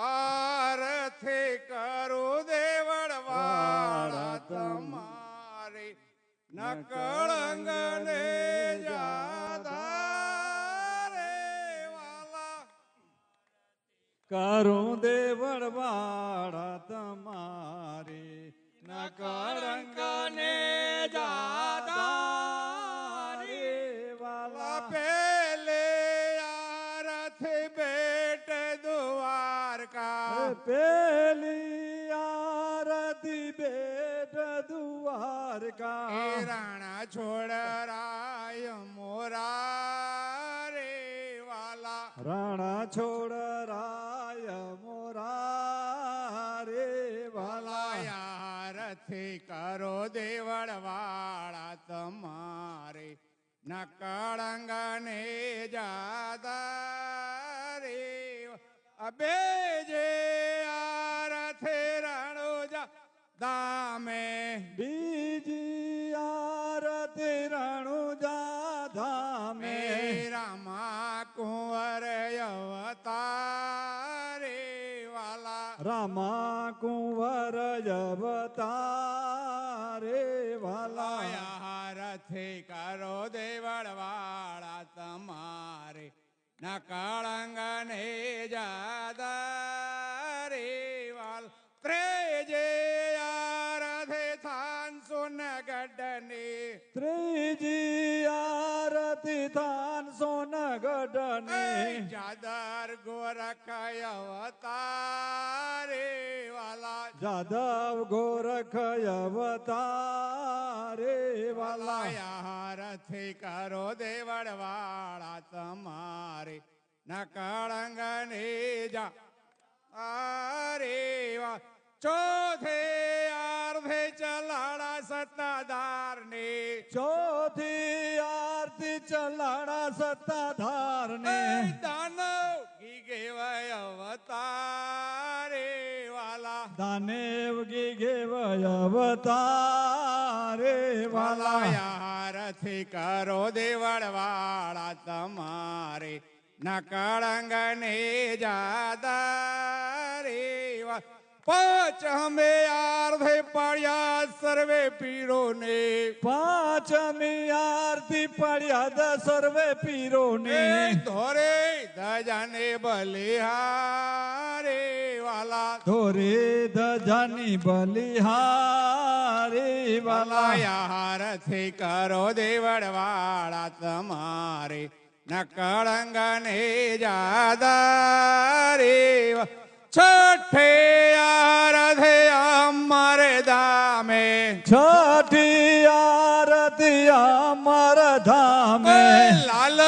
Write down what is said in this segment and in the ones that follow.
આરથી કરું દેવળવાળા તમારી નકળંગ ને જાધા રે વાલા કરું દેવળવાળા તમારી નકળંક ને જાધા રે વાલા પેલે આરથી બેટ દ્વારકા પેલી આરતી બેટ દ્વારકા રાણા છોડરાય મોરા રે વાલા રાણા છોડ રાય મોરા રે વાલા યારથી કરો દેવળવાળા તમારે નકળંગ ને જાદા રે અબે જે આરથે રણુજા દામે બીજી આરતી રણુજા ધામે રામા કુંવર અવતારે વાલા રામા કુંવર અવતારે વાલા યારથી કરો દેવળવાળા તમારે નકળંગ ને જાદા રે વાલ ત્રેજે આરથે થાન સોનગઢની ત્રીજી આરતી થાન સોનગઢની જાદર ગોરખ અવતારે વાલા જાદવ ગોરખ અવતારે વાલા યારથી કરો દેવળવાળા તમારે નકળંગ ને જા અરે વા ચોથે આર્ધે ચલાડા સત્તાધાર ને ચોથી આરતી ચલાડા સત્તાધાર ને દાનવ ગીગેવય અવતારે વાલા દાનેવ ગીગેવય અવતારે વાલા યારથી કરો દેવળવાળા તમારે નકળંગ ને જાદા રે પાંચમે આર્ધે પડ્યા સર્વે પીરો ને પાંચમી આરતી પડ્યા સર્વે પીરો ને ધોરે ધજાને બલિહારે વાલા ધોરે ધજાની બલિહારે વાલા યારથી કરો દેવળવાળા તમારે નકળંગ ને જાદા રે છઠ્ઠે આરથે અમર ધામે છઠી આરતી અમર ધામે લાલ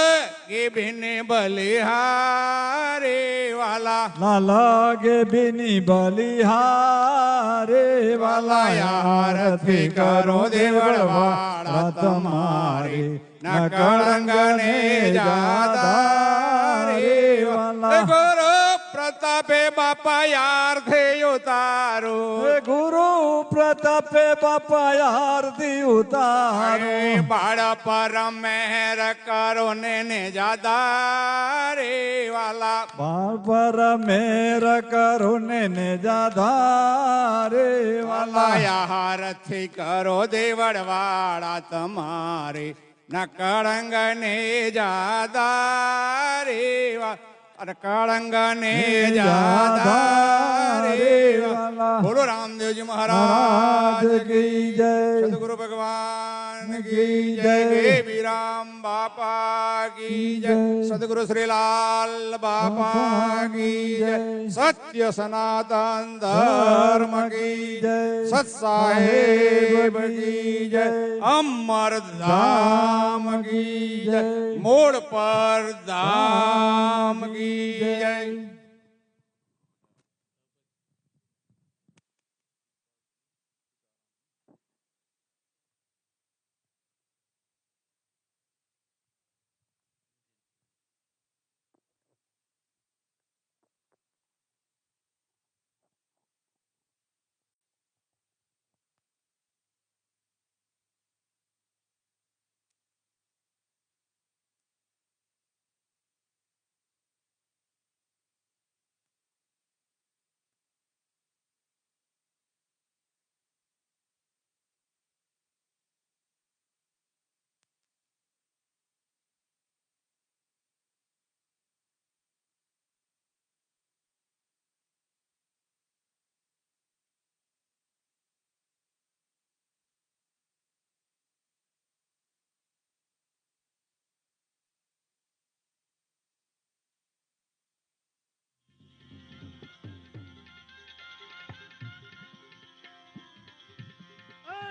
કે બિન બલિહારે વાલા લાગે બિની બલિહારે વાલા યારથી કરો દેવળવાળા તમારે નકળંગ ને જાદા રે વાલા ગુરુ પ્રતાપે બાપા યારથે ઉતારો ગુરુ પ્રતાપે બાપા આરતી ઉતારો બાળ પર મહેર કરો ને જાદા રે વાલા બાળ પર મેર કરો ને જાધા રે વાલા યારથી કરો દેવળવાળા તમારે નકળંગ ને જાદા રે નકળંગ ને જાદા રે બોલો રામદેવજી મહારાજ કી જય સદગુરુ ભગવાન કી જય દેવી રામ બાપા કી જય સદગુરુ શ્રીલાલ બાપા કી જય સત્ય સનાતન ધર્મ કી જય સત્સાહેબ કી જય અમર ધામ કી જય મૂળ પર ધામ કી જય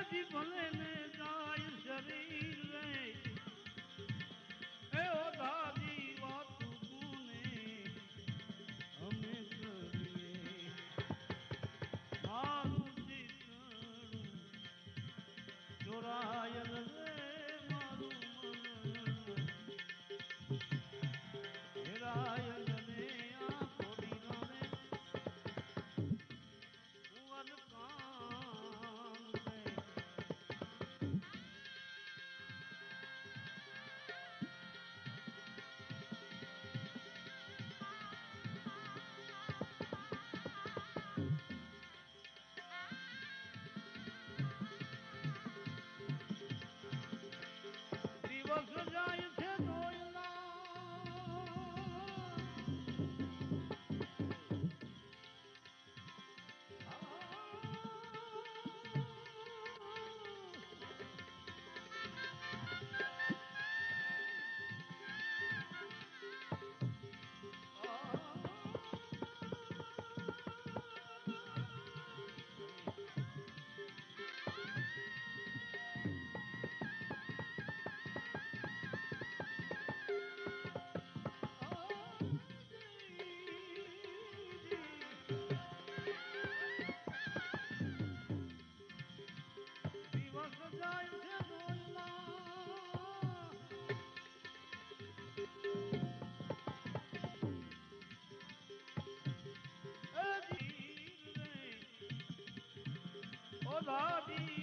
જી ભલે ને જાય શરીર રે એ ઓ દાદી વાતું કોને અમે કરીએ મારું ચિતરું ચોરાયલ રે મારું મન હેરાયલ ને આ ખોડીનો રે કુંવર કાન રે દિવસ જાય છે દિવસ જાય છે ઓ દાદી